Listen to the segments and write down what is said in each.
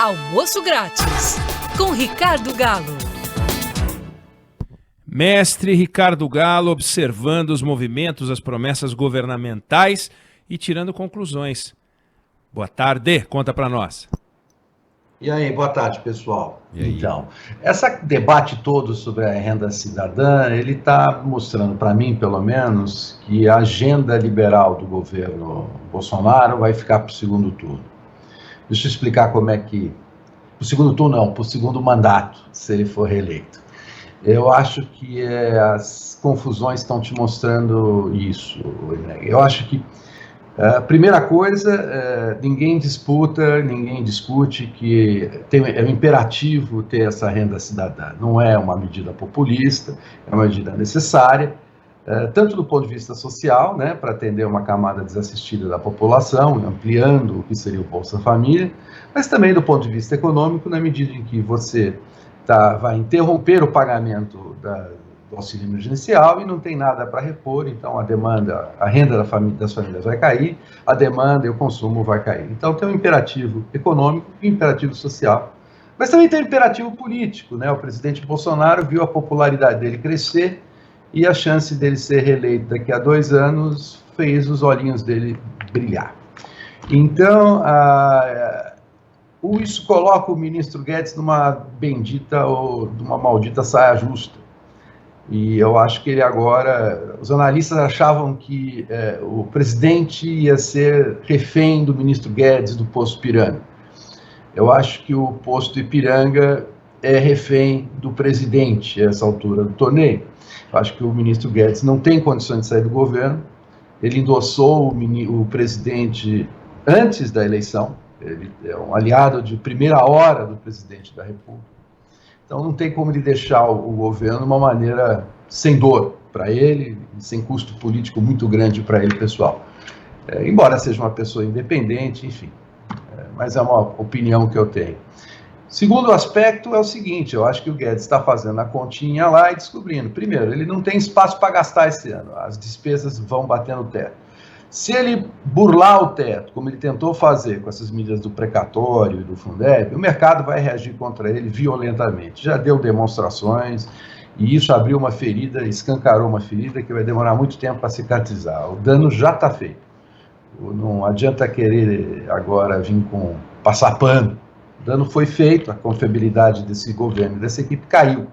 Almoço grátis, com Ricardo Galo. Mestre Ricardo Galo observando os movimentos, as promessas governamentais e tirando conclusões. Boa tarde, conta para nós. E aí, boa tarde, pessoal. Então, esse debate todo sobre a renda cidadã, ele está mostrando para mim, pelo menos, que a agenda liberal do governo Bolsonaro vai ficar para o segundo turno. Deixa eu explicar como é que... Para o segundo turno não, para o segundo mandato, se ele for reeleito. Eu acho que as confusões estão te mostrando isso. Eu acho que a primeira coisa, ninguém disputa, ninguém discute que é um imperativo ter essa renda cidadã. Não é uma medida populista, é uma medida necessária, tanto do ponto de vista social, né, para atender uma camada desassistida da população, ampliando o que seria o Bolsa Família, mas também do ponto de vista econômico, na medida em que você vai interromper o pagamento do auxílio emergencial e não tem nada para repor, então a renda das famílias vai cair, a demanda e o consumo vai cair. Então tem um imperativo econômico e um imperativo social, mas também tem um imperativo político, né? O presidente Bolsonaro viu a popularidade dele crescer e a chance dele ser reeleito daqui a 2 anos fez os olhinhos dele brilhar. Então, isso coloca o ministro Guedes numa bendita ou numa maldita saia justa. E eu acho que ele agora... Os analistas achavam que o presidente ia ser refém do ministro Guedes do posto Ipiranga. Eu acho que o posto Ipiranga é refém do presidente a essa altura do torneio. Eu acho que o ministro Guedes não tem condições de sair do governo. Ele endossou o presidente antes da eleição. Ele é um aliado de primeira hora do presidente da República. Então não tem como ele deixar o governo de uma maneira sem dor para ele, sem custo político muito grande para ele, pessoal. Embora seja uma pessoa independente, enfim. Mas é uma opinião que eu tenho. Segundo aspecto é o seguinte, eu acho que o Guedes está fazendo a continha lá e descobrindo. Primeiro, ele não tem espaço para gastar esse ano, as despesas vão bater no teto. Se ele burlar o teto, como ele tentou fazer com essas medidas do precatório e do Fundeb, o mercado vai reagir contra ele violentamente. Já deu demonstrações e isso abriu uma ferida, escancarou uma ferida que vai demorar muito tempo para cicatrizar. O dano já está feito. Não adianta querer agora vir com passar pano. O dano foi feito, a confiabilidade desse governo e dessa equipe caiu.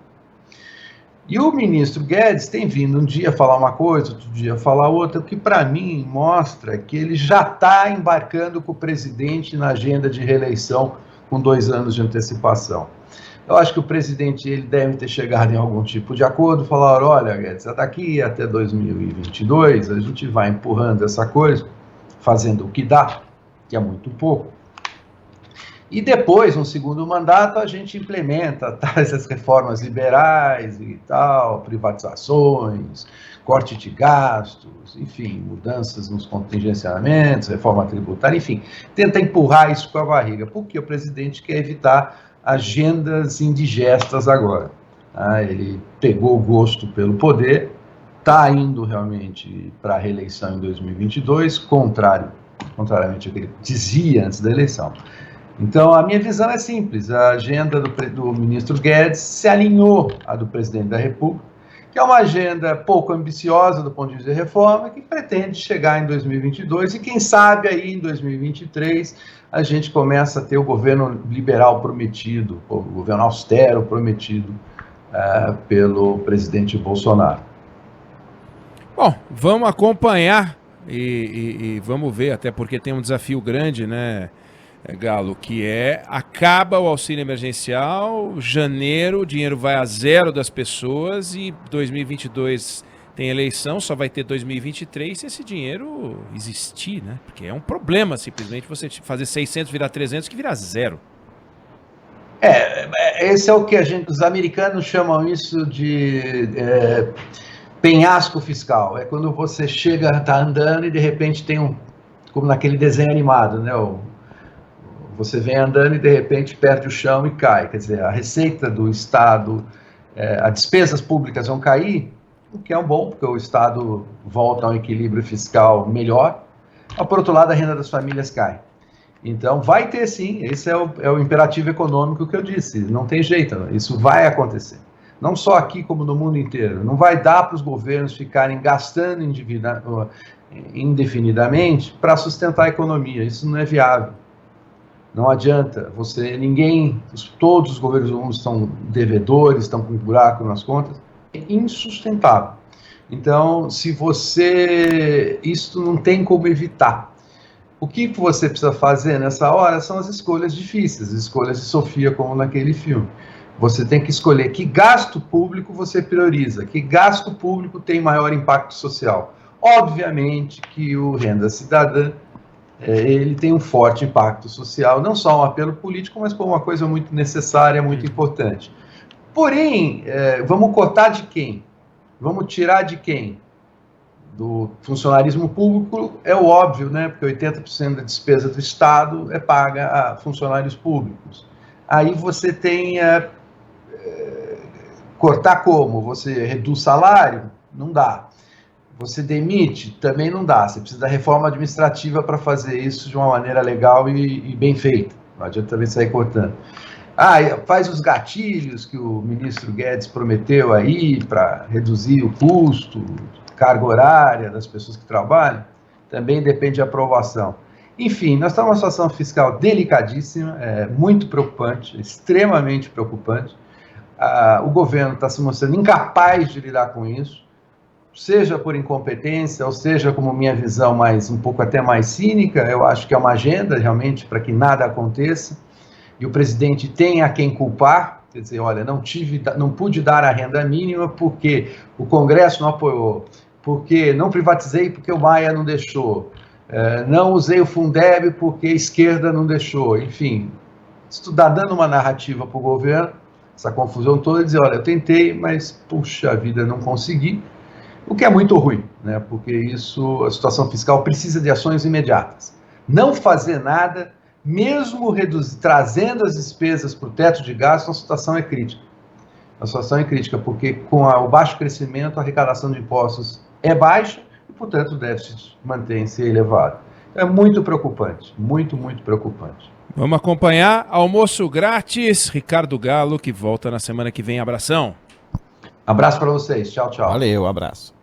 E o ministro Guedes tem vindo um dia falar uma coisa, outro dia falar outra, o que para mim mostra que ele já está embarcando com o presidente na agenda de reeleição com 2 anos de antecipação. Eu acho que o presidente ele deve ter chegado em algum tipo de acordo, falar, olha Guedes, daqui até 2022 a gente vai empurrando essa coisa, fazendo o que dá, que é muito pouco. E depois, no segundo mandato, a gente implementa essas reformas liberais e tal, privatizações, corte de gastos, enfim, mudanças nos contingenciamentos, reforma tributária, enfim, tenta empurrar isso com a barriga, porque o presidente quer evitar agendas indigestas agora. Ele pegou o gosto pelo poder, está indo realmente para a reeleição em 2022, contrariamente ao que ele dizia antes da eleição. Então, a minha visão é simples, a agenda do ministro Guedes se alinhou à do presidente da República, que é uma agenda pouco ambiciosa do ponto de vista de reforma, que pretende chegar em 2022 e quem sabe aí em 2023 a gente começa a ter o governo liberal prometido, o governo austero prometido pelo presidente Bolsonaro. Bom, vamos acompanhar e vamos ver, até porque tem um desafio grande, né, Galo, que acaba o auxílio emergencial, janeiro, o dinheiro vai a zero das pessoas e 2022 tem eleição, só vai ter 2023 se esse dinheiro existir, né? Porque é um problema simplesmente você fazer 600 virar 300 que virar zero. Esse é o que os americanos chamam isso de penhasco fiscal. É quando você está andando e de repente tem como naquele desenho animado, né? Você vem andando e de repente perde o chão e cai. Quer dizer, a receita do Estado, as despesas públicas vão cair, o que é um bom, porque o Estado volta a um equilíbrio fiscal melhor. Mas, por outro lado, a renda das famílias cai. Então, vai ter sim, esse é o imperativo econômico que eu disse, não tem jeito, isso vai acontecer. Não só aqui, como no mundo inteiro. Não vai dar para os governos ficarem gastando indefinidamente para sustentar a economia, isso não é viável. Não adianta, todos os governos do mundo estão devedores, estão com buraco nas contas, é insustentável. Então, isso não tem como evitar. O que você precisa fazer nessa hora são as escolhas difíceis, as escolhas de Sofia, como naquele filme. Você tem que escolher que gasto público você prioriza, que gasto público tem maior impacto social. Obviamente que o Renda Cidadã, ele tem um forte impacto social, não só um apelo político, mas como uma coisa muito necessária, muito importante. Porém, vamos cortar de quem? Vamos tirar de quem? Do funcionarismo público é o óbvio, né? Porque 80% da despesa do Estado é paga a funcionários públicos. Aí você tem cortar como? Você reduz salário? Não dá. Você demite? Também não dá. Você precisa da reforma administrativa para fazer isso de uma maneira legal e bem feita. Não adianta também sair cortando. Faz os gatilhos que o ministro Guedes prometeu aí para reduzir o custo, carga horária das pessoas que trabalham. Também depende de aprovação. Enfim, nós estamos numa situação fiscal delicadíssima, muito preocupante, extremamente preocupante. O governo está se mostrando incapaz de lidar com isso, seja por incompetência, ou seja, como minha visão um pouco até mais cínica, eu acho que é uma agenda realmente para que nada aconteça, e o presidente tem a quem culpar, quer dizer, olha, não pude dar a renda mínima porque o Congresso não apoiou, porque não privatizei porque o Maia não deixou, não usei o Fundeb porque a esquerda não deixou, enfim, isso está dando uma narrativa para o governo, essa confusão toda, dizer, olha, eu tentei, mas, puxa vida, não consegui, o que é muito ruim, né? Porque a situação fiscal precisa de ações imediatas. Não fazer nada, mesmo trazendo as despesas para o teto de gastos, a situação é crítica. A situação é crítica, porque com o baixo crescimento, a arrecadação de impostos é baixa e, portanto, o déficit mantém-se elevado. É muito preocupante, muito, muito preocupante. Vamos acompanhar almoço grátis. Ricardo Galo, que volta na semana que vem. Abração. Abraço para vocês. Tchau, tchau. Valeu, abraço.